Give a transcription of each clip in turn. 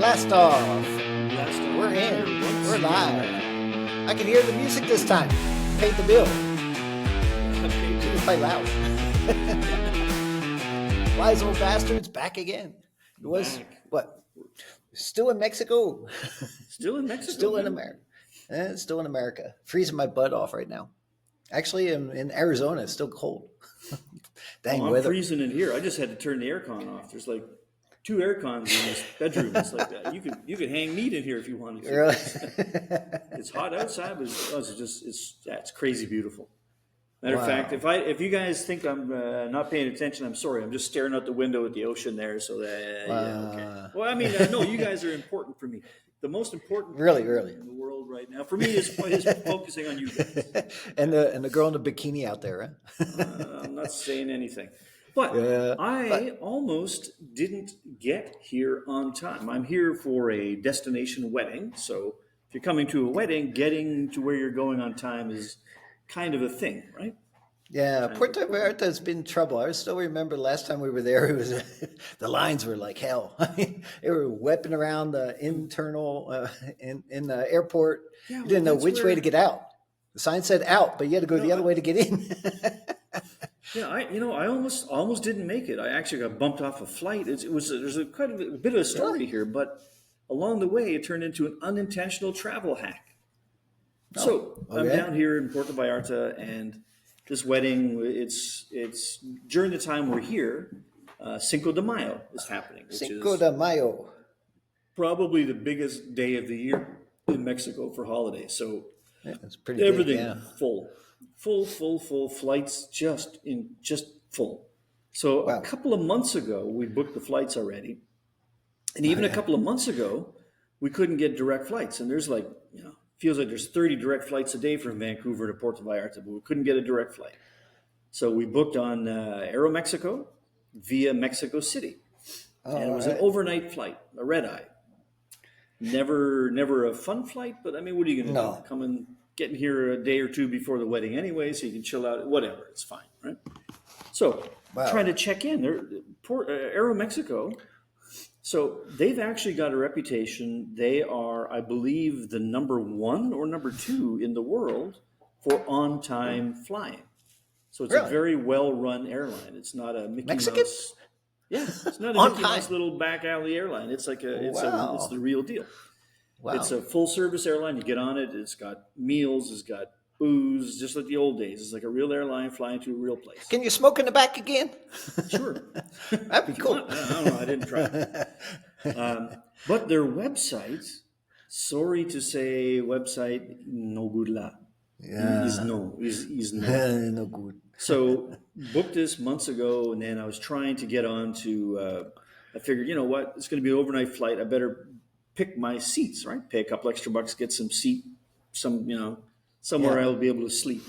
Blast off. Blast off. We're in. We're live. I can hear the music this time. Paid the bill. You can play loud. Wise old bastards back again. It was what? Still in Mexico. Still in Mexico. Still in America. Still in America. Freezing my butt off right now. Actually, in Arizona, it's still cold. Dang I'm weather. freezing in here. I just had to turn the aircon off. There's like 2 air cons in this bedroom. It's like that. You could hang meat in here if you wanted to. Really? It's hot outside, but it's crazy beautiful. Matter of Wow. fact, if you guys think I'm not paying attention, I'm sorry. I'm just staring out the window at the ocean there. So that yeah, okay. Well, I mean, no, you guys are important for me. The most important Really. in the world right now for me is focusing on you guys. and the girl in the bikini out there, huh? I'm not saying anything. But I almost didn't get here on time. I'm here for a destination wedding. So if you're coming to a wedding, getting to where you're going on time is kind of a thing, right? Yeah, Puerto Vallarta has been trouble. I still remember last time we were there, it was the lines were like hell. I mean, they were whipping around the internal in the airport. Yeah, You didn't know which way to get out. The sign said out, but you had to go the other way to get in. Yeah, I almost didn't make it. I actually got bumped off a flight. There's quite a bit of a story here, but along the way, it turned into an unintentional travel hack. So I'm down here in Puerto Vallarta, and this wedding, it's during the time we're here. Cinco de Mayo is happening, which Cinco is de Mayo. probably the biggest day of the year in Mexico for holidays. So Yeah, it's pretty everything big, yeah. full flights just full. So Wow. a couple of months ago, we booked the flights already, and even a couple of months ago, we couldn't get direct flights. And there's feels like there's 30 direct flights a day from Vancouver to Puerto Vallarta, but we couldn't get a direct flight. So we booked on Aeromexico via Mexico City, and it was an overnight flight, a red eye. Never a fun flight, but I mean, what are you going to do? Come and get in here a day or two before the wedding anyway, so you can chill out. Whatever, it's fine, right? So trying to check in. Aeromexico. So they've actually got a reputation. They are, I believe, the number 1 or number 2 in the world for on-time flying. So it's a very well-run airline. It's not a Mickey Mouse. Yeah, it's not a Mickey Mouse little back alley airline. It's like it's the real deal. Wow. It's a full-service airline. You get on it. It's got meals. It's got booze, just like the old days. It's like a real airline flying to a real place. Can you smoke in the back again? Sure. That'd be cool. I don't know. I didn't try. But their website, sorry to say, website no good la. Yeah. Is no. No good. So booked this months ago, and then I was trying to get on to. I figured, you know what, it's going to be an overnight flight. I better pick my seats, right? Pay a couple extra bucks, get some seat, somewhere I'll be able to sleep.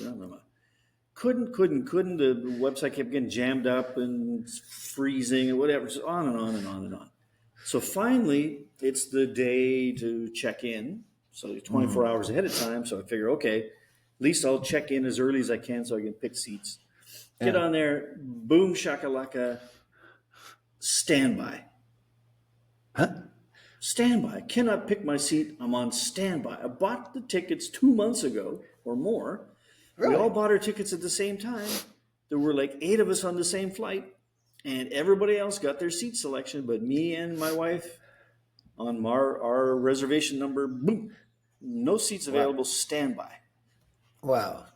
Couldn't. The website kept getting jammed up and freezing and whatever. Just on and on and on and on. So finally, it's the day to check in. So 24 hours ahead of time. So I figure, okay, at least I'll check in as early as I can so I can pick seats. Get on there, boom shakalaka, standby. Huh? Standby. Cannot pick my seat. I'm on standby. I bought the tickets 2 months ago or more. Really? We all bought our tickets at the same time. There were like 8 of us on the same flight, and everybody else got their seat selection, but me and my wife on our reservation number, boom, no seats available, standby. Wow.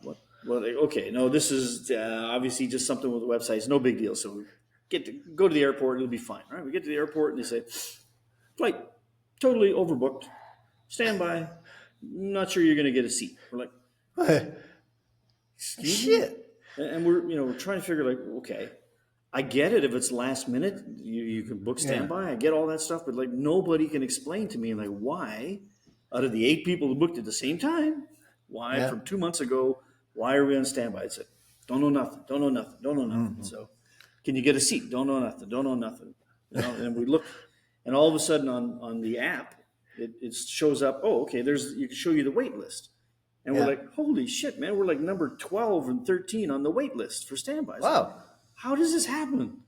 Well, okay, no, this is obviously just something with the website. It's no big deal. So we go to the airport, it'll be fine, right? We get to the airport, and they say, flight totally overbooked, standby, not sure you're going to get a seat. We're like, Shit. and we're trying to figure, like, okay, I get it if it's last minute, you can book standby. I get all that stuff, but like nobody can explain to me like why, out of the 8 people who booked at the same time, why from 2 months ago, why are we on standby? I said, don't know nothing. So can you get a seat? Don't know nothing. And we look, and all of a sudden on the app, it shows up. Oh, okay. You can show you the wait list, and we're like, holy shit, man! We're like number 12 and 13 on the wait list for standby. Wow. How does this happen?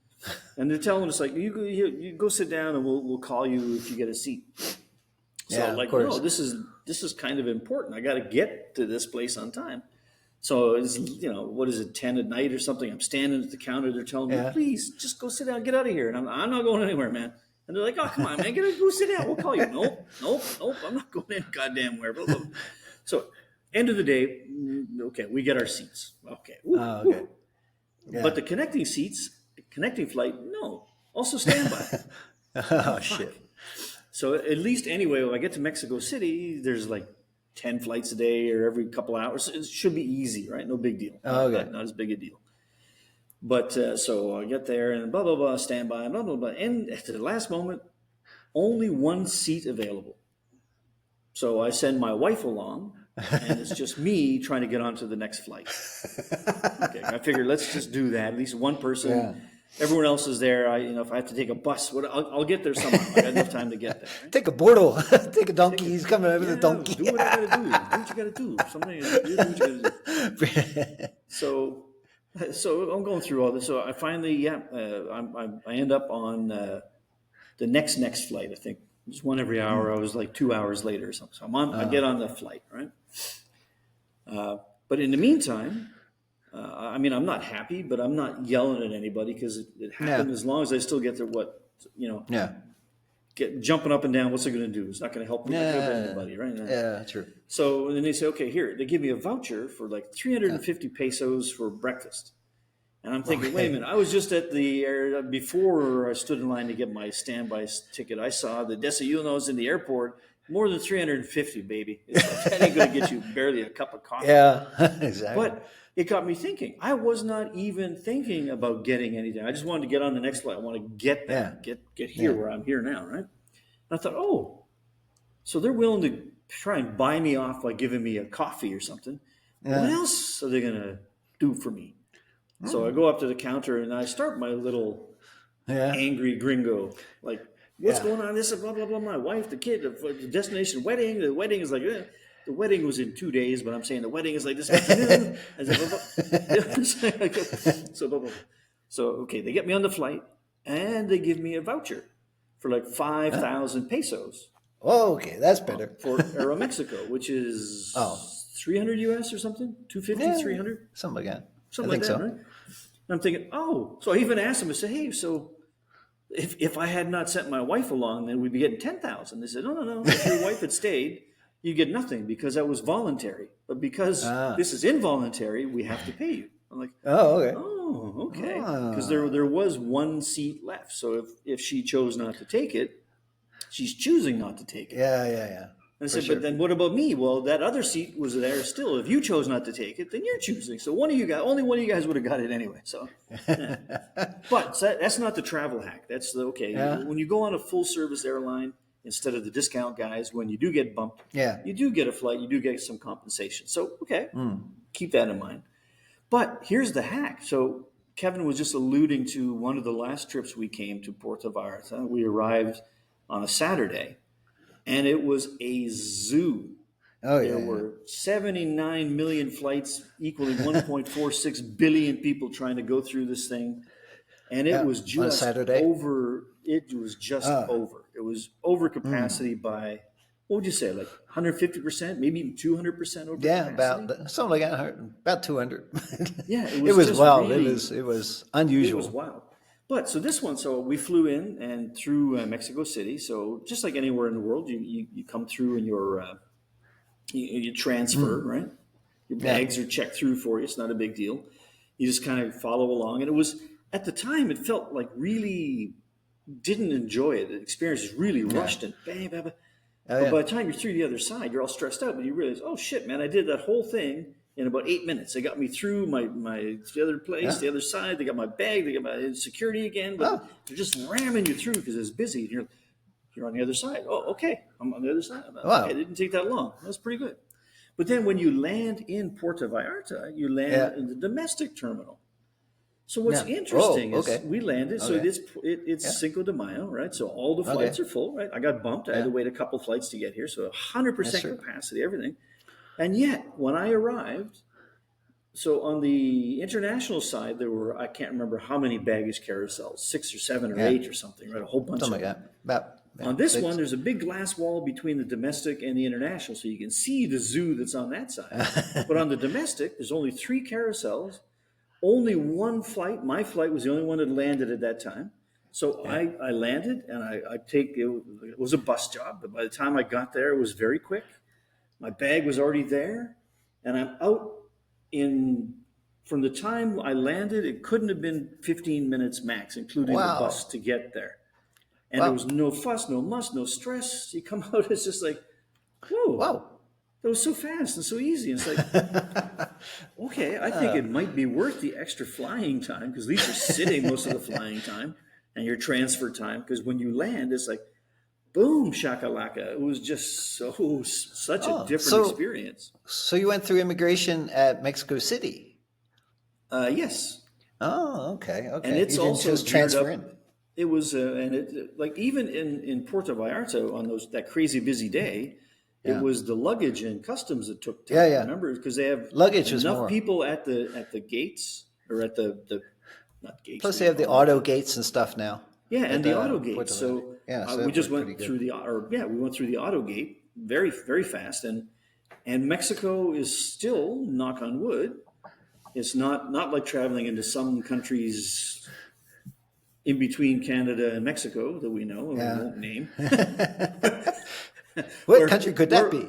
And they're telling us like, you go sit down and we'll call you if you get a seat. So Yeah, of like, no, course. this is kind of important. I got to get to this place on time. So it's, what is it, 10 at night or something? I'm standing at the counter. They're telling me, Yeah. please just go sit down, get out of here. And I'm not going anywhere, man. And they're like, oh, come on, man, go sit down. We'll call you. Nope, nope, nope. I'm not going in goddamn where. Blah, blah, blah. So end of the day, okay, we get our seats. Okay. Woo, Oh, okay. woo. Yeah. But the connecting flight, no. Also standby. Oh, Oh, fuck. shit. So at least anyway, when I get to Mexico City, there's like 10 flights a day or every couple hours. It should be easy, right? No big deal. Oh, okay. Not as big a deal. But so I get there and blah, blah, blah, standby, blah, blah, blah. And at the last moment, only one seat available. So I send my wife along, and it's just me trying to get onto the next flight. Okay, I figured let's just do that. At least one person. Yeah. Everyone else is there. If I have to take a bus, I'll get there somehow. I got enough time to get there. Right? Take a bordo. Take a donkey. He's coming over the donkey. Do what I gotta do. Do what you gotta do. Something. Do what you gotta do. So I'm going through all this. So I finally, I end up on the next flight. I think there's one every hour. I was like 2 hours later or something. So I get on the flight, right? But in the meantime, I'm not happy, but I'm not yelling at anybody because it happened. As long as I still get to Yeah. get jumping up and down. What's it going to do? It's not going to help me. Anybody, right? Yeah, true. So then they say, okay, here, they give me a voucher for like 350 pesos for breakfast. And I'm thinking, wait a minute, I was just at the before I stood in line to get my standby ticket. I saw the desayunos in the airport, more than 350, baby. It's like, that ain't going to get you barely a cup of coffee. Yeah, exactly. But it got me thinking. I was not even thinking about getting anything. I just wanted to get on the next flight. I want to get there, get here where I'm here now, right? And I thought, oh, so they're willing to try and buy me off by giving me a coffee or something. Yeah. What else are they going to do for me? So I go up to the counter and I start my little angry gringo, like, what's going on? This is blah, blah, blah. My wife, the kid, the destination wedding. The wedding is like, the wedding was in 2 days, but I'm saying the wedding is like this afternoon. So, okay, they get me on the flight and they give me a voucher for like 5,000 pesos. Oh, okay, that's better. For Aeromexico, which is 300 US or something? 250, 300? Something like that. Something like that, so. Right? And I'm thinking, so I even asked them, I said, hey, so if I had not sent my wife along, then we'd be getting 10,000. They said, no. If your wife had stayed, you get nothing because that was voluntary. But because this is involuntary, we have to pay you. I'm like, okay. Because there was one seat left. So if she chose not to take it, she's choosing not to take it. Yeah. And I said, but then what about me? Well, that other seat was there still. If you chose not to take it, then you're choosing. So only one of you guys would have got it anyway. So, but that's not the travel hack. That's when you go on a full service airline instead of the discount guys, when you do get bumped, you do get a flight, you do get some compensation. So, keep that in mind. But here's the hack. So Kevin was just alluding to one of the last trips we came to Puerto Vallarta. We arrived on a Saturday. And it was a zoo. There were 79 million flights, equaling 1.46 billion people trying to go through this thing. And it was just over. It was just over. It was over capacity by, what would you say, like 150%, maybe even 200% over capacity? Yeah, about something like that, about 200. Yeah, it was wild. Really, it was unusual. It was wild. But so this one, so we flew in and through Mexico City. So just like anywhere in the world, you come through and you transfer, right? Your bags are checked through for you. It's not a big deal. You just kind of follow along. And it was, at the time, it felt like really didn't enjoy it. The experience was really rushed and bang, bang, bang. But by the time you're through the other side, you're all stressed out. But you realize, oh shit, man, I did that whole thing in about 8 minutes. They got me through the other place, the other side. They got my bag. They got my security again. But they're just ramming you through because it's busy. And you're on the other side. Oh, okay. I'm on the other side. Okay, it didn't take that long. That was pretty good. But then when you land in Puerto Vallarta, you land in the domestic terminal. So what's interesting is we landed. So it's Cinco de Mayo, right? So all the flights are full, right? I got bumped. I had to wait a couple flights to get here. So 100% capacity, everything. And yet, when I arrived, So on the international side, there were, I can't remember how many baggage carousels, 6 or 7 or 8 or something, right? A whole bunch Something of like them. that. About On this one, six. there's a big glass wall between the domestic and the international, so you can see the zoo that's on that side. But on the domestic, there's only 3 carousels, only one flight. My flight was the only one that landed at that time. So Yeah. I landed and I take it was a bus job, but by the time I got there, it was very quick. My bag was already there, and I'm out in from the time I landed. It couldn't have been 15 minutes max, including the bus Wow. to get there. And there was Wow. no fuss, no muss, no stress. You come out, it's just like, whoa, Wow. that was so fast and so easy. And it's like, okay, I think it might be worth the extra flying time because at least you're sitting most of the flying time and your transfer time. Because when you land, it's like, boom, shakalaka. It was just such a Oh, different experience. so you went through immigration at Mexico City. Yes, Oh, okay, and okay. You it's didn't also just geared transfer up. in. It was, and it like even in Puerto Vallarta on that crazy busy day, it Yeah. was the luggage and customs that took Yeah, time. yeah. Remember, because they have Luggage was enough more. people at the gates or at the not gates. Plus, What do they you have the call them? auto gates and stuff now Yeah, and at the auto gate. Puerto Vallarta. So Yeah, so we that just worked pretty went good. through we went through the auto gate very very fast, and Mexico is still, knock on wood, it's not like traveling into some countries in between Canada and Mexico that we know and we Yeah. won't name. What country could that where be?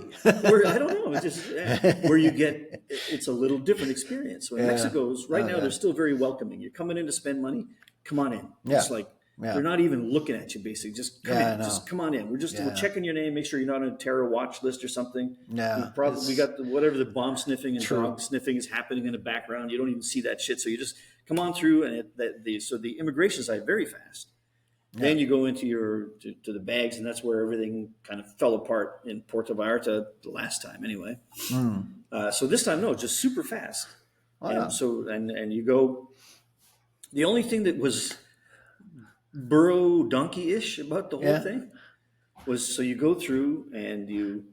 where I don't know. It's just where you get it's a little different experience. So in Yeah. Mexico's right Oh, now, yeah. they're still very welcoming. You're coming in to spend money, come on in. Yeah. It's like Yeah. they're not even looking at you. Basically, just come Yeah, I in, know. just come on in. We're Yeah. checking your name, make sure you're not on a terror watch list or something. Yeah. We It's got whatever the bomb sniffing and true. dog sniffing is happening in the background. You don't even see that shit. So you just come on through, and so the immigration side very fast. Yeah. Then you go into to the bags, and that's where everything kind of fell apart in Puerto Vallarta the last time, anyway. Mm. So this time, no, just super fast. And Wow. so and you go. The only thing that was burro donkey-ish about the whole Yeah. thing was so you go through and you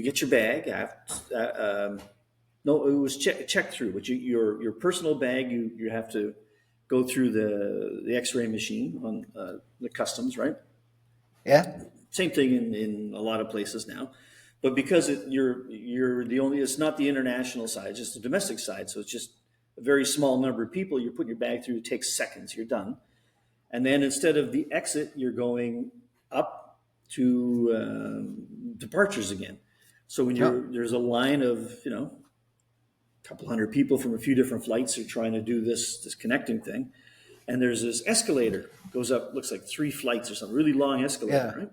get your bag. No, it was check through, but your personal bag you have to go through the X-ray machine on the customs, right? Yeah. Same thing in a lot of places now, but because you're the only, it's not the international side, it's just the domestic side, so it's just a very small number of people. You're putting your bag through. It takes seconds. You're done, and then instead of the exit, you're going up to departures again. So when Oh. there's a line of a couple hundred people from a few different flights are trying to do this connecting thing, and there's this escalator goes up, looks like 3 flights or something, really long escalator, Yeah. right?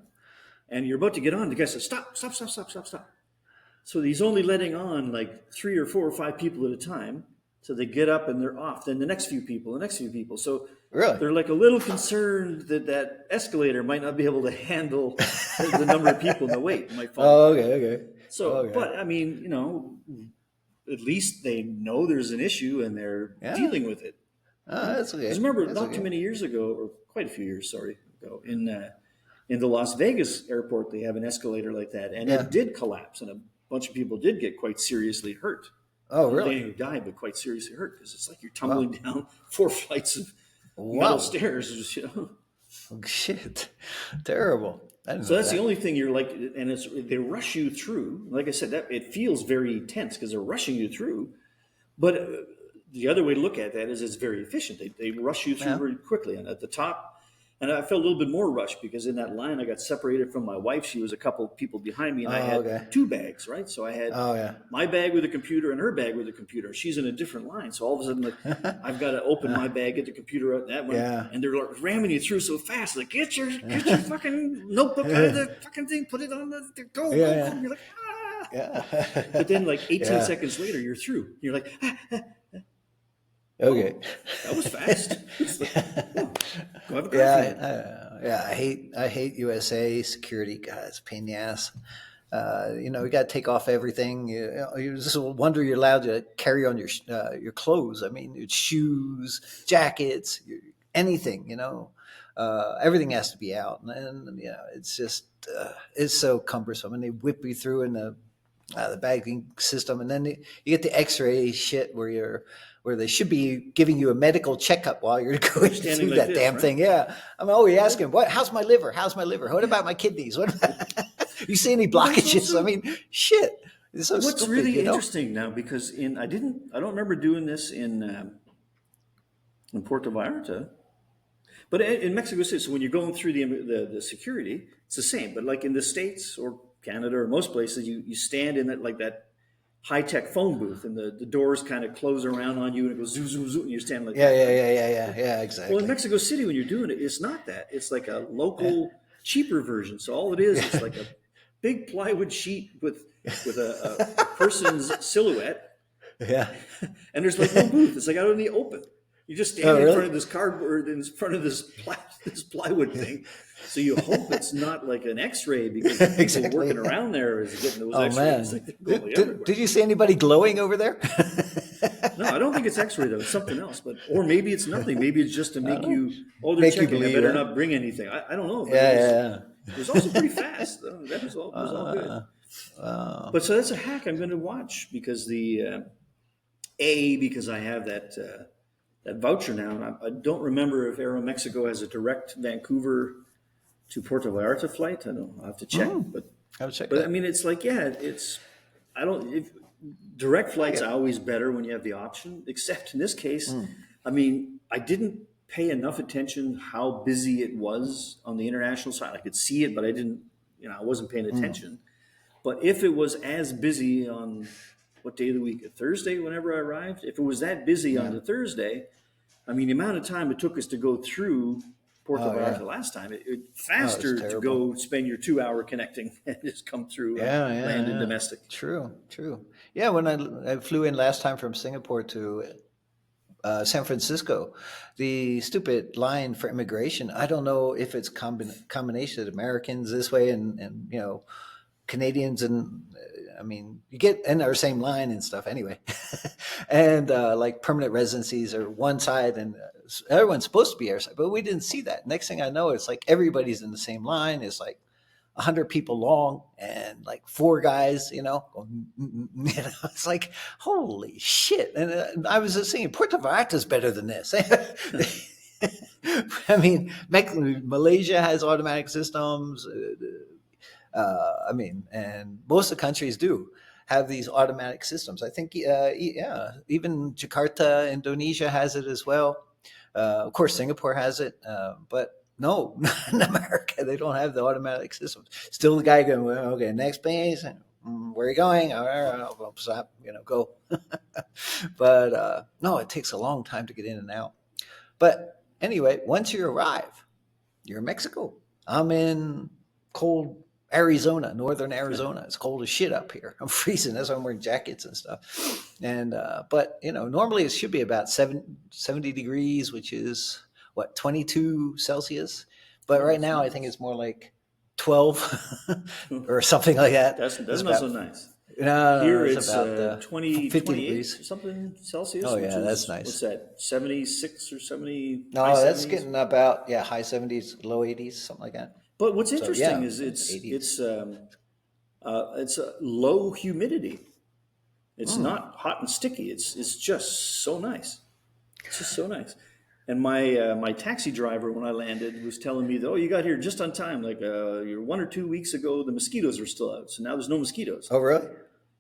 And you're about to get on. The guy says, "Stop! Stop! Stop! Stop! Stop! Stop!" So he's only letting on like 3 or 4 or 5 people at a time. So they get up and they're off. Then the next few people, the next few people. So Really? they're like a little concerned that that escalator might not be able to handle the number of people and the weight might fall Oh, apart. okay. Okay. So, Okay. but I mean, at least they know there's an issue and they're Yeah. dealing with it. Oh, Right? that's Because okay. remember, That's not too okay. many years ago, or quite a few years, sorry, ago, in the Las Vegas airport, they have an escalator like that, and Yeah. it did collapse, and a bunch of people did get quite seriously hurt. Oh, They really? didn't die, but quite seriously hurt because it's like you're tumbling Wow. down 4 flights of metal Wow. stairs. Oh, shit. Terrible. I didn't So know that's the that. only thing you're like, and they rush you through. Like I said, that it feels very tense because they're rushing you through. But the other way to look at that is it's very efficient. They rush you through Yeah. very quickly. And at the top, and I felt a little bit more rushed because in that line I got separated from my wife. She was a couple people behind me, and I Oh, had okay. 2 bags, right? So I had Oh, yeah. my bag with a computer and her bag with a computer. She's in a different line, so all of a sudden, like I've got to open my bag, get the computer out, that one, Yeah. and they're like ramming you through so fast. Like get your fucking notebook out of the fucking thing, put it on the go Yeah. go go. Yeah. And you're like ah. Yeah. But then like 18 Yeah. seconds later, you're through. You're like, Okay. oh, that was fast. It's like, oh, go have a coffee. Yeah. I hate USA security. God, it's a pain in the ass. You got to take off everything. You just wonder you're allowed to carry on your clothes. I mean, your shoes, jackets, anything. Everything has to be out, and it's just it's so cumbersome. And they whip you through in a the bagging system, and then you get the X-ray shit where they should be giving you a medical checkup while you're You're going standing through like that this, damn right? thing. Yeah, I'm always asking, what? How's my liver? How's my liver? What about my kidneys? What about you see any Well, there's blockages? I also mean, shit. It's so what's stupid, really you know. interesting now because I don't remember doing this in Puerto Vallarta, but in Mexico City. So when you're going through the security, it's the same. But like in the States or Canada or most places, you stand in it like that high tech phone booth, and the doors kind of close around on you, and it goes zoom zoom zoom, and you're standing like Yeah, that, yeah, right? yeah, yeah, yeah, yeah. Well, in Exactly. Mexico City, when you're doing it, it's not that. It's like a Yeah, local, cheaper version. So all it is, it's yeah, like a big plywood sheet with a person's silhouette, yeah. and there's like no booth. It's like out in the open. You're just Oh, standing in front really? of this cardboard, in front of this plywood thing. So you hope it's not like an X-ray because the people working Exactly. around there is getting those Oh X-rays. man, Like they're going did everywhere. you see anybody glowing over there? No, I don't think it's X-ray though. It's something else. But or maybe it's nothing. Maybe it's just to I don't make know. you. Oh, they're Make you checking. I believe, better huh? not bring anything. I don't know, but Yeah, yeah, it was also pretty fast. That was all good. yeah. Uh, But so that's a hack I'm going to watch because because I have that voucher now, and I don't remember if Aeromexico has a direct Vancouver to Puerto Vallarta flight. I don't. I'll have to check. I'll check But I that. mean, it's like yeah, it's I don't. If, direct I flights are get. always better when you have the option. Except in this case, I mean, I didn't pay enough attention how busy it was on the international side. I could see it, but I didn't. I wasn't paying attention. But if it was as busy on what day of the week? A Thursday, whenever I arrived. If it was that busy on Yeah. the Thursday, I mean, the amount of time it took us to go through Puerto Oh Vallarta yeah. last time, it Oh, it's faster to terrible. go spend your 2 hour connecting and just come through and Yeah, yeah, land in yeah. domestic. True, true. Yeah, when I flew in last time from Singapore to San Francisco, the stupid line for immigration. I don't know if it's combination of Americans this way and Canadians and I mean you get in our same line and stuff anyway, and like permanent residencies are one side and everyone's supposed to be our side, but we didn't see that. Next thing I know, it's like everybody's in the same line. It's like 100 people long and like four guys, going, it's like, holy shit. And I was just saying, Puerto Vallarta is better than this. I mean, Malaysia has automatic systems. I mean, and most of the countries do have these automatic systems. I think, yeah, even Jakarta, Indonesia has it as well. Of course, Singapore has it, but no, not in America. They don't have the automatic systems. Still, the guy going, well, okay, next base. Where are you going? All right, I'll stop. Go. But no, it takes a long time to get in and out. But anyway, once you arrive, you're in Mexico. I'm in cold Arizona, northern Arizona. It's cold as shit up here. I'm freezing. That's why I'm wearing jackets and stuff. And but normally it should be about 70 degrees, which is what 22 Celsius. But Oh, right it's now I think nice. it's more like 12 or something like that. That's It's not so about nice. no, Here it's it's about 20, 50 28 or degrees. something Celsius, Oh which yeah, that's is, what's nice. that, 76 or 70, high No, that's 70s? getting about high 70s, low 80s, something like that. But what's So interesting yeah, is it's 80s. it's a low humidity. It's Mm. not hot and sticky. It's just so nice. It's just so nice. And my taxi driver when I landed was telling me that oh you got here just on time. Like you're 1 or 2 weeks ago the mosquitoes were still out, so now there's no mosquitoes. Oh, really?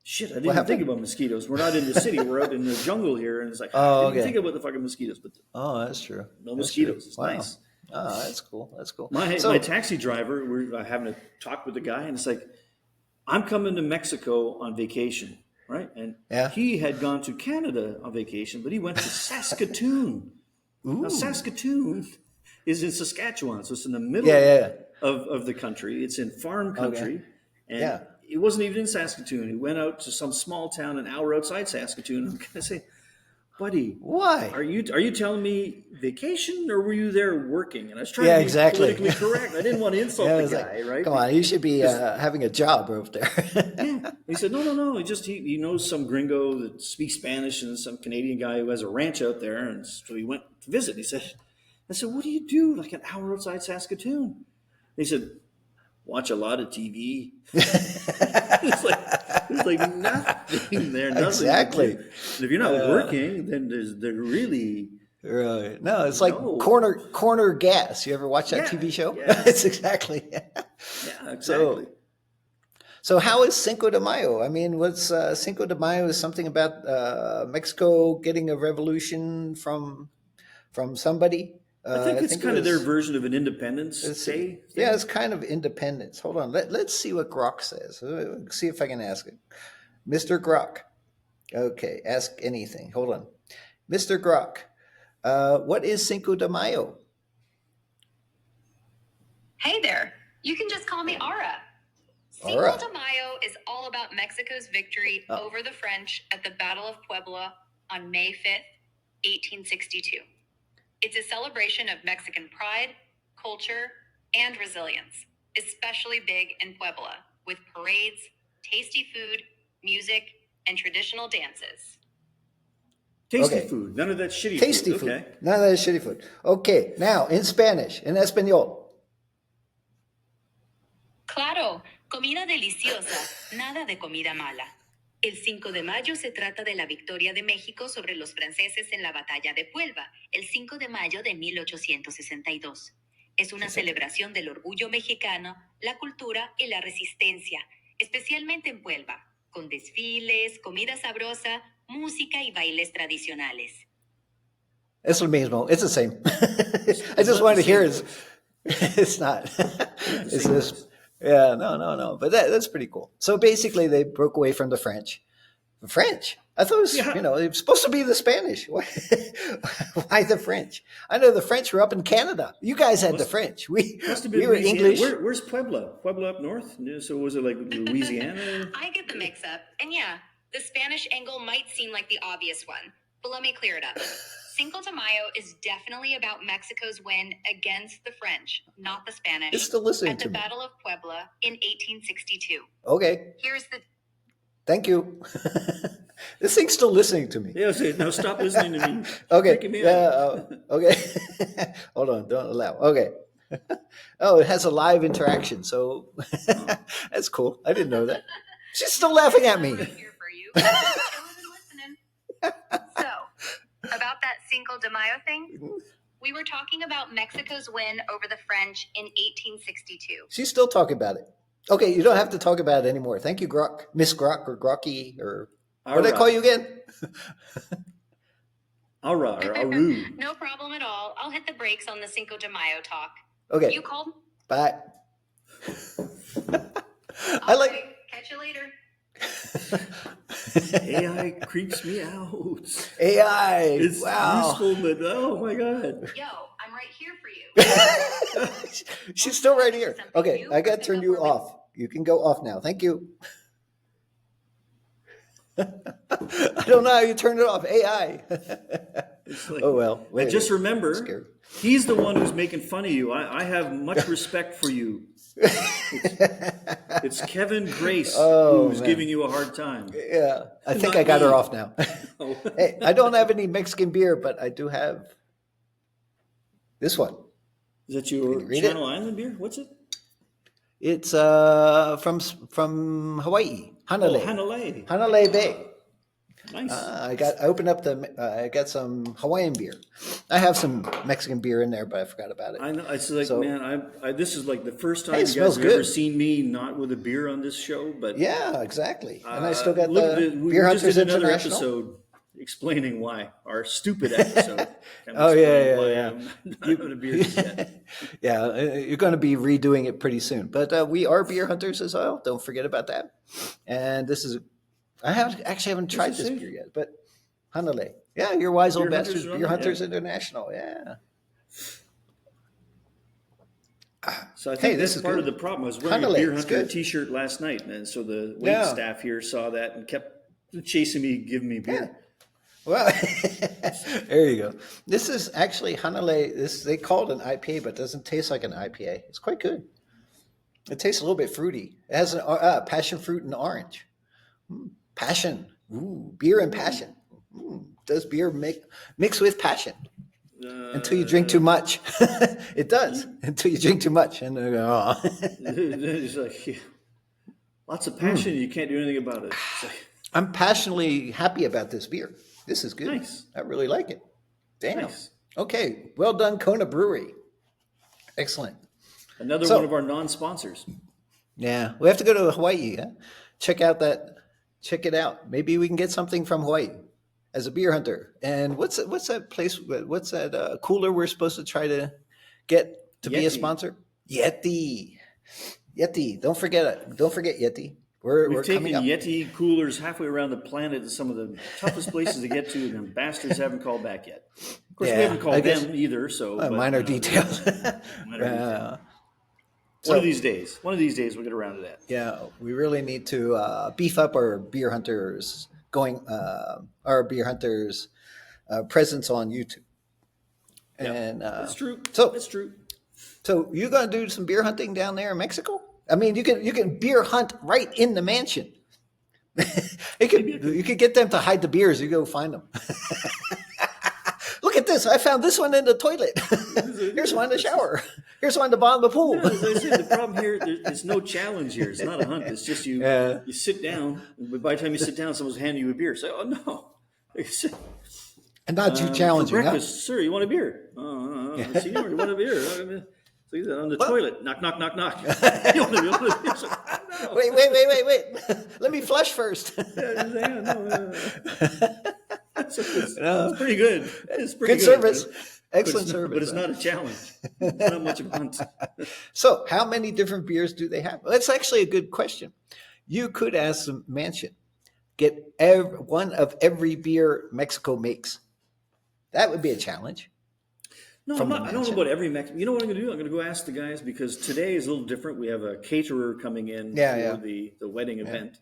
Shit, I didn't What even think happened? about mosquitoes. We're not in the city. We're out in the jungle here, and it's like I Oh, didn't even think okay. about the fucking mosquitoes. But Oh, that's true. no That's true. mosquitoes. It's Wow. nice. Oh, that's cool. That's cool. My So, taxi driver, we're having a talk with the guy, and it's like I'm coming to Mexico on vacation, right? And yeah. he had gone to Canada on vacation, but he went to Saskatoon. Now, Ooh. Saskatoon is in Saskatchewan, so it's in the Yeah, middle yeah, yeah. of the country. It's in farm Okay. country, and Yeah. it wasn't even in Saskatoon. He went out to some small town an hour outside Saskatoon. I'm gonna say, buddy, Why? are you telling me vacation or were you there working? And I was trying to Yeah, be exactly. politically correct. I didn't want to insult Yeah, the it's like, guy, right? come on, you should be Because having a job over yeah, there. he said no. He knows some gringo that speaks Spanish and some Canadian guy who has a ranch out there, and so he went to visit. He said, I said, what do you do like an hour outside Saskatoon? He said, watch a lot of TV. There's like nothing there, nothing to do. Exactly. And if you're not working, then there really Right. No, it's like no. corner gas. You ever watch that Yeah, TV show? yeah, It's exactly. yeah, exactly. So so how is Cinco de Mayo? I mean, what's Cinco de Mayo is something about Mexico getting a revolution from somebody. I think I it's think it kind of their was. version of an Independence Let's see. Day Yeah, thing. it's kind of independence. Hold on. Let's see what Grok says. See if I can ask it. Mr. Grok. Okay, ask anything. Hold on. Mr. Grok, what is Cinco de Mayo? Hey there. You can just call me Ara. All Cinco right. de Mayo is all about Mexico's victory Oh, over the French at the Battle of Puebla on May 5th, 1862. It's a celebration of Mexican pride, culture, and resilience, especially big in Puebla, with parades, tasty food, music, and traditional dances. Tasty okay. food, none of that shitty Tasty food. food. Okay. None of that shitty food. Okay, now in Spanish, in Espanol. Claro, comida deliciosa, nada de comida mala. El 5 de mayo se trata de la victoria de México sobre los franceses en la batalla de Puebla, el 5 de mayo de 1862. Es una celebración del orgullo mexicano, la cultura y la resistencia, especialmente en Puebla, con desfiles, comida sabrosa, música y bailes tradicionales. Es lo mismo. It's the same. I It's just not wanted the to hear same it. voice. It's not. Not the It's same this. voice. Yeah, no. But that's pretty cool. So basically, they broke away from the French. The French? I thought it was, Yeah, it was supposed to be the Spanish. Why, why the French? I know the French were up in Canada. You guys had the must French. We must have we been were Louisiana. English. Where's Puebla? Puebla up north. Yeah, so was it like Louisiana? I get the mix up. And yeah, the Spanish angle might seem like the obvious one, but let me clear it up. Cinco de Mayo is definitely about Mexico's win against the French, not the Spanish, It's still listening at the to me. Battle of Puebla in 1862. Okay, Here's the thank you. This thing's still listening to me. Yeah, say now stop listening to me. Okay. Freaking me Yeah. out. Okay. Hold on. Don't allow. Okay. Oh, it has a live interaction. So Oh. that's cool. I didn't know that. She's still laughing at me. I'm right here for you. Just chilling and listening. So, about that Cinco de Mayo thing, we were talking about Mexico's win over the French in 1862. She's still talking about it. Okay, you don't have to talk about it anymore. Thank you, Grok, Miss Grok or Grocky or what did I call you again? Ara or Aru. No problem at all. I'll hit the brakes on the Cinco de Mayo talk. Okay, You called? bye. I All like. right. Catch you later. AI creeps me out. AI. It's Wow. useful, but oh my god. Yo, I'm right here for you. She's still right here. Okay, I got to turn you off. You can go off now. Thank you. I don't know how you turn it off. AI. It's like, Oh well. and just Scary. remember, he's the one who's making fun of you. I have much respect for you. It's Kevin Grace Oh, who's man. giving you a hard time. Yeah, I think Not I got her me. off now. Oh. Hey, I don't have any Mexican beer, but I do have this one. Is that your Can you read Channel Island beer? What's it? It's from Hawaii, Oh, Hanalei, Hanalei. Hanalei Bay. Nice. I opened up I got some Hawaiian beer. I have some Mexican beer in there, but I forgot about it. I know. It's like, So- man, this is like the first time Hey, it you smells guys have ever good. seen me not with a beer on this show. But Yeah, exactly. And I still got look, the we Beer just Hunters did another International. episode explaining why our stupid episode. Oh, yeah, why yeah. I'm not out of beer just yet. Yeah, you're going to be redoing it pretty soon. But we are beer hunters as well. Don't forget about that. And this is, I haven't tried it this say? beer yet, but Hanalei. Yeah, your wise old Beer Hunters bastards. Beer International, Hunters yeah. International. Yeah. So I Hey, think this that's is part good. of the problem. I was wearing Hanalei, a Beer it's Hunter good. T-shirt last night, and so the wait Yeah. staff here saw that and kept chasing me, giving me Yeah. beer. Well, there you go. This is actually Hanalei. They call it an IPA, but it doesn't taste like an IPA. It's quite good. It tastes a little bit fruity. It has an passion fruit and orange. Passion. Ooh, beer and passion. Does beer mix with passion? until you drink too much. It does until you drink too much, and they go, oh. It's like yeah, lots of passion. You can't do anything about it. It's like, I'm passionately happy about this beer. This is good. nice, I really like it. Damn. nice. Okay. Well done, Kona Brewery. Excellent. Another So- one of our non-sponsors. Yeah, we have to go to Hawaii. Huh? Check it out. Maybe we can get something from Hawaii as a beer hunter. And what's that place? What's that cooler we're supposed to try to get to be a Yeti. sponsor? Yeti. Don't forget it. Don't forget Yeti. We're We've taken coming up. Yeti coolers halfway around the planet to some of the toughest places to get to, and the bastards haven't called back yet. Of course, we Yeah, haven't I called guess- them either. So but, minor you know, details. minor details. So- One of these days we'll get around to that. Yeah, we really need to beef up our beer hunters presence on YouTube. Yeah, And that's true. so- That's true. So you gonna do some beer hunting down there in Mexico? I mean, you can beer hunt right in the mansion. You could get them to hide the beers. You go find them. Look at this! I found this one in the toilet. Here's one in the shower. Here's one in the bottom of the pool. Yeah, as I said, the problem here, there's no challenge here. It's not a hunt. It's just you. Yeah. You sit down, but by the time you sit down, someone's handing you a beer. Say, "Oh no." And not too For challenging, huh? breakfast, sir, you want a beer? Senor, you want a beer? So he's on the toilet. Knock, knock, knock, knock. You want a beer? So, no. Wait. Let me flush first. Yeah, just hang on, no. It's pretty good. It's pretty Good service. But Excellent it's not- service. But it's not a challenge. It's not much of a hunt. So, how many different beers do they have? That's actually a good question. You could ask the mansion, get one of every beer Mexico makes. That would be a challenge. No, From the I don't know mansion. about every Mexican. You know what I'm going to do? I'm going to go ask the guys because today is a little different. We have a caterer coming in Yeah, for the wedding event.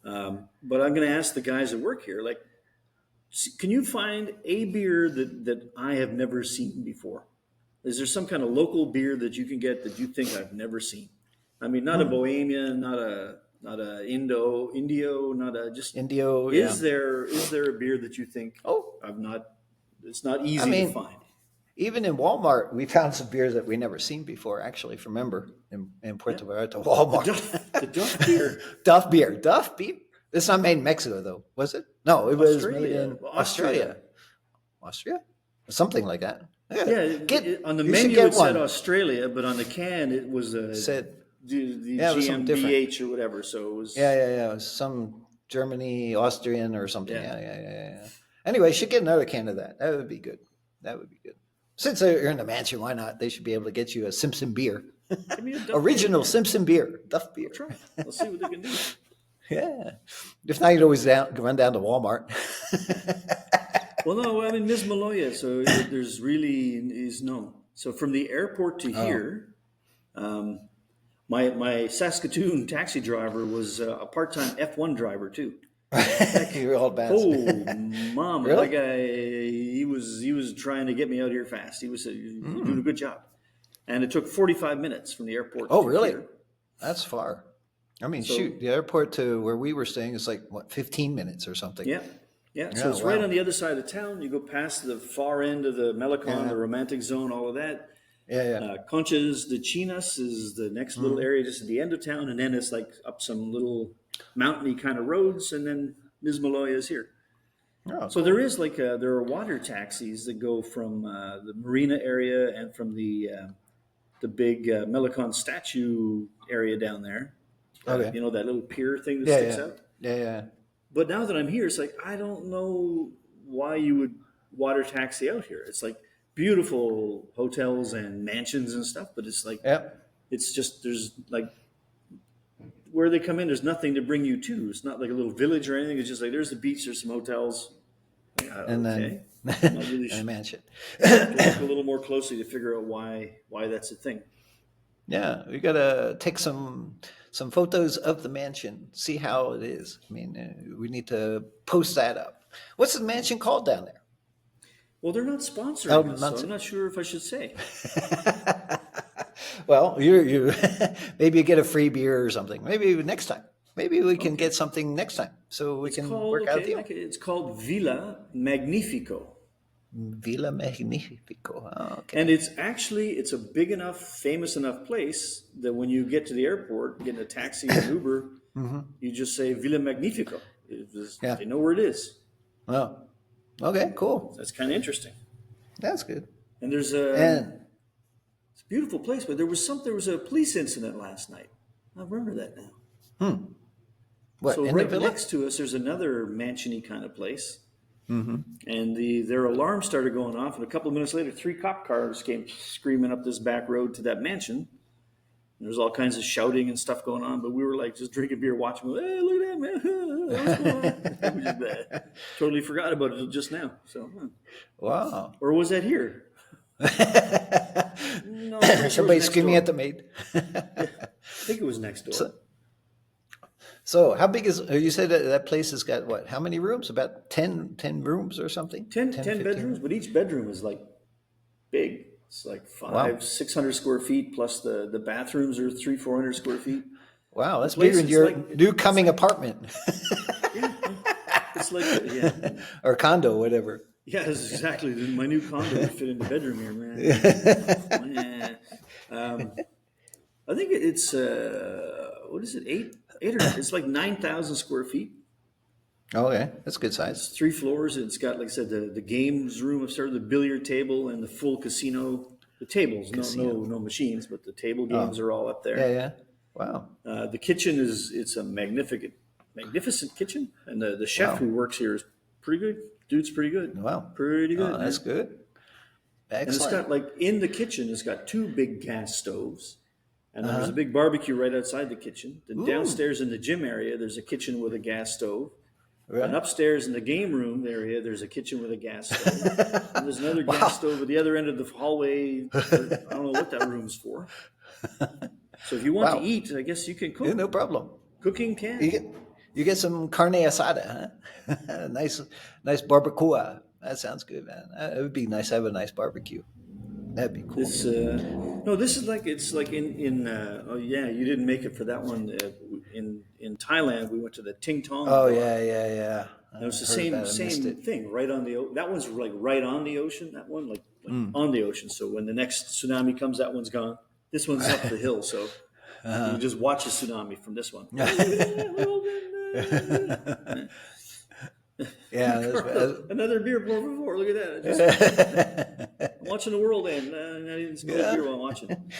But I'm going to ask the guys that work here, like, can you find a beer that I have never seen before? Is there some kind of local beer that you can get that you think I've never seen? I mean, not a Bohemian, not a Indio, not a just Indio. Is there a beer that you think I've not? It's not easy to find. Even in Walmart, we found some beers that we never seen before. Actually, if you remember in Puerto Vallarta, Walmart, The Duff beer. Duff beer. It's not made in Mexico, though, was it? No, it was made in Australia. Austria, something like that. Yeah, on the you should menu get it said one. Australia, but on the can it was Said the it was something different. GmbH or whatever. So it was Yeah. It was some Germany, Austrian, or something. Yeah. Yeah. Anyway, should get another can of that. That would be good. Since you're in the mansion, why not? They should be able to get you a Simpson beer, Give me a Duff original beer. Simpson beer, Duff beer. Try it. Let's see what they can do. Yeah. If not, you'd always run down to Walmart. Well, no, I'm in Ms. Maloya, so there's really is no. So from the airport to here, my Saskatoon taxi driver was a part-time F1 driver too. You're all bad. Oh, mom! Really? That guy, he was trying to get me out here fast. He was doing a good job, and it took 45 minutes from the airport. Oh, to really? here. That's far. I mean, So- shoot, the airport to where we were staying is like, 15 minutes or something? Yeah. So Yeah, it's right wow. on the other side of town. You go past the far end of the Melicon, Yeah. the romantic zone, all of that. Yeah. Conchas de Chinas is the next little area just at the end of town, and then it's like up some little mountainy kind of roads, and then Ms. Maloya is here. Oh, So there is there are water taxis that go from the marina area and from the big Melicon statue area down there. Okay. You know, that little pier thing that Yeah, sticks yeah. out. Yeah. But now that I'm here, it's like, I don't know why you would water taxi out here. It's like beautiful hotels and mansions and stuff, but it's like, Yep. it's just, there's like, where they come in, there's nothing to bring you to. It's not like a little village or anything. It's just like, there's the beach, there's some hotels. Yeah, And okay. then Not really and a mansion. to look a little more closely to figure out why that's a thing. Yeah, we gotta take some photos of the mansion, see how it is. I mean, we need to post that up. What's the mansion called down there? Well, they're not sponsoring Oh, us, not so I'm not sure if I should say. Well, you maybe you get a free beer or something. Maybe next time. Maybe we can get something next time, so we can work out a deal. It's called Villa Magnifico. Villa Magnifico. Oh, And okay. it's a big enough, famous enough place that when you get to the airport, get in a taxi or an Uber, you just say Villa Magnifico. Yeah. They know where it is. Oh, okay. Cool. That's kind of interesting. That's good. And And it's a beautiful place, but there was a police incident last night. I remember that now. what So in the right villa? next to us, there's another mansiony kind of place, and their alarm started going off. And a couple of minutes later, three cop cars came screaming up this back road to that mansion. And there's all kinds of shouting and stuff going on, but we were like just drinking beer, watching. Hey, look at that man! What's going on? We just totally forgot about it just now. So, Wow. or was that here? No, I'm pretty sure it was Somebody next screaming door. at the maid. I think it was next door. so, so how big is? You said that place has got what? How many rooms? About 10 rooms or something? 10, 10, 10 15 bedrooms, but each bedroom is like big. It's like Wow. 600 square feet plus the bathrooms are 400 square feet. Wow, The that's bigger place than is your like new coming apartment yeah, it's like yeah, or condo, whatever. yeah, it's exactly my new condo would fit in the bedroom here, man. Yeah. I think it's what is it, eight or it's like 9,000 square feet. Okay, that's good size. It's 3 floors. It's got, like I said, the games room upstairs, the billiard table, and the full casino. The tables, no machines, but the table games Oh, are all up yeah, there. yeah. Wow, The kitchen it's a magnificent kitchen, and the chef wow, who works here is pretty good. Dude's pretty good, wow. pretty Oh, good, that's man. good. And it's got Excellent. like in the kitchen, it's got two big gas stoves, and then there's Uh-huh. a big barbecue right outside the kitchen. Then Ooh, downstairs in the gym area, there's a kitchen with a gas stove. And right. upstairs in the game room area, there's a kitchen with a gas stove. And there's another gas Wow. stove at the other end of the hallway. I don't know what that room's for. So if you want to Wow. eat, I guess you can Yeah, cook. no problem. Cooking You can. get you get some carne asada, huh? Nice barbacoa. That sounds good, man. It would be nice to have a nice barbecue. That'd be cool. This no, this is like it's like in oh yeah, you didn't make it for that one. In Thailand, we went to the Ting Tong Oh Bar. yeah, yeah, yeah. And it was the I heard same about it. I missed same it. thing, right on the that one's like right on the ocean. That one like on the ocean. So when the next tsunami comes, that one's gone. This one's up the hill, so you can just watch a tsunami from this one. Oh, look at that! Yeah, Carlo, another beer, por favor. Look at that! I'm watching the world end. I didn't spill a yeah. beer while I'm watching.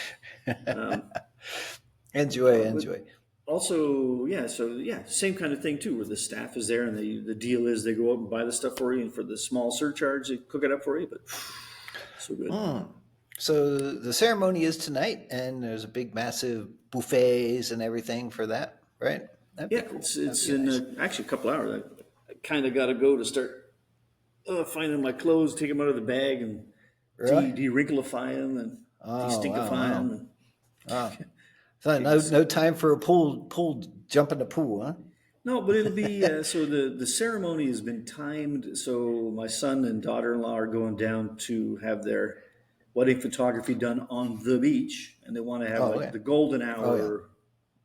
Enjoy, But enjoy. also, yeah, so yeah, same kind of thing too, where the staff is there and the deal is they go out and buy the stuff for you, and for the small surcharge, they cook it up for you. But so good. So the ceremony is tonight, and there's a big, massive buffets and everything for that, right? That'd be Yeah, cool. That'd it's be in nice. actually a couple hours. I kind of got to go to start finding my clothes, take them out of the bag, and Really? de-wrinkleify them and Oh wow, de-stinkify wow, them. wow. So And no time for a pool jump in the pool, huh? no, but it'll be so the ceremony has been timed. So my son and daughter-in-law are going down to have their wedding photography done on the beach, and they want to have Oh like yeah. the golden Oh yeah. hour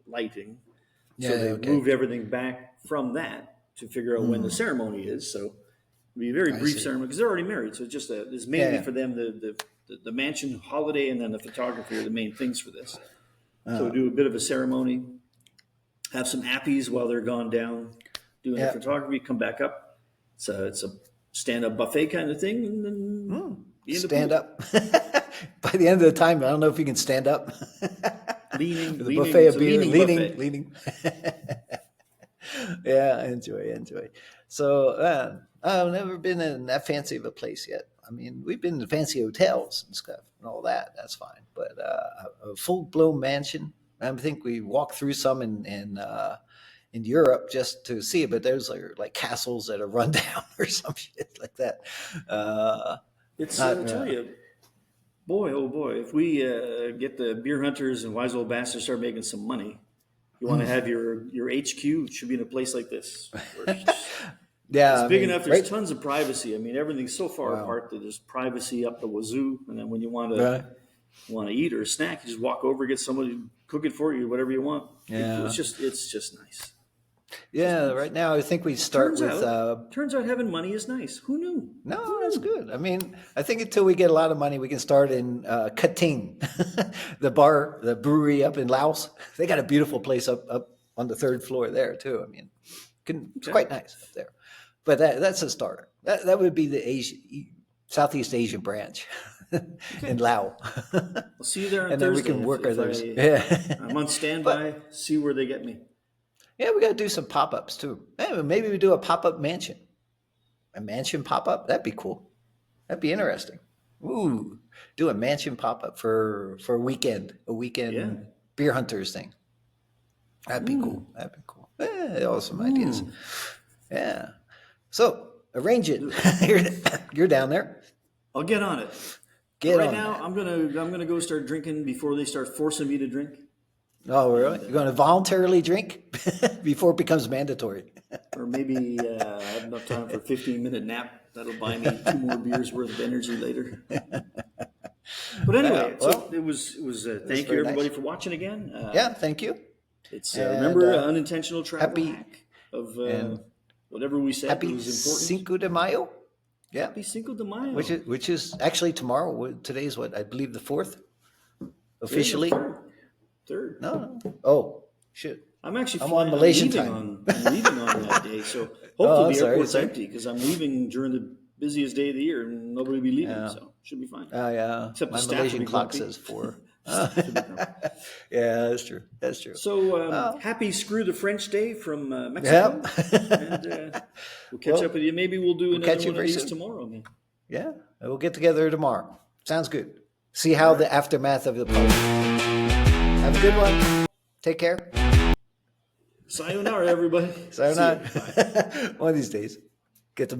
lighting. Yeah. So Yeah, they've okay. moved everything back from that to figure out when the ceremony is. So it'll be a very I brief see. ceremony because they're already married. So it's just it's Yeah. mainly Yeah. for them the mansion holiday and then the photography are the main things for this. So we do a bit of a ceremony, have some appies while they're gone down doing the Yeah. photography, come back up. It's a stand-up buffet kind of thing, and then be in the Stand pool. up. By the end of the time, I don't know if you can stand up. With a buffet It's of a beer, leaning buffet. leaning. Yeah, enjoy. So I've never been in that fancy of a place yet. I mean, we've been in fancy hotels and stuff and all that. That's fine, but a full blown mansion. I think we walked through some in Europe just to see it, but those are like castles that are run down or some shit like that. It's Not I tell you, boy, oh boy, if we get the beer hunters and wise old bastards start making some money, you want to have your HQ, it should be in a place like this. Where yeah. it's I big mean, enough. There's right? tons of privacy. I mean, everything's so far Wow. apart that there's privacy up the wazoo. And then when you Right. want to eat or a snack, you just walk over, get somebody to cook it for you, whatever you want. Yeah. It's just nice. Yeah, nice. right now I think we start Turns with out, turns out having money is nice. Who knew? no, Who that's knew? good. I mean, I think until we get a lot of money, we can start in Kating, the brewery up in Laos. They got a beautiful place up on the third floor there too. I mean, it's Okay. quite nice up there. But that's a starter. That would be the Southeast Asian branch in Okay. Laos, I'll see you there on and then we Thursday. can work If others. Yeah, I'm on but standby, see where they get me. yeah, we got to do some pop ups too. Maybe we do a pop up mansion, a mansion pop up. That'd be cool. That'd be interesting. Ooh, do a mansion pop up for a Yeah. weekend beer hunters thing. That'd be cool. That'd be cool. Yeah, awesome ideas. Ooh. Yeah. So arrange it. You're down there. I'll get on it. But Get right on now, that. I'm gonna go start drinking before they start forcing me to drink. Oh, really? And You're going to voluntarily drink before it becomes mandatory. or maybe I have enough time for a 15-minute nap. That'll buy me 2 more beers worth of energy later. But anyway, well, so it was thank you very everybody nice. for watching again. Yeah, thank you. It's And remember unintentional travel happy hack of and whatever we said happy was important. Cinco de Mayo. Yeah, Happy Cinco de Mayo. which is actually tomorrow. Today's what I believe the 4th Today's the officially. third. No. Oh, shit. I'm actually I'm flying, on Malaysian leaving time. I'm leaving on that day, so Oh, hopefully I'm the sorry, airport's sorry. empty because I'm leaving during the busiest day of the year and nobody will be leaving, so should be fine. Yeah, Except the my staff will Malaysian be clock grumpy. says 4. Staff will be grumpy. Yeah, that's true. That's true. So happy Screw the French Day from Mexico, and we'll catch Well, up with you. Maybe we'll do catch another you one of very these soon. tomorrow, man. Yeah, we'll get together tomorrow. Sounds good. See how the aftermath of the post. Have a good one. Take care. Sayonara, everybody. Sayonara. See ya. Bye. One of these days, get to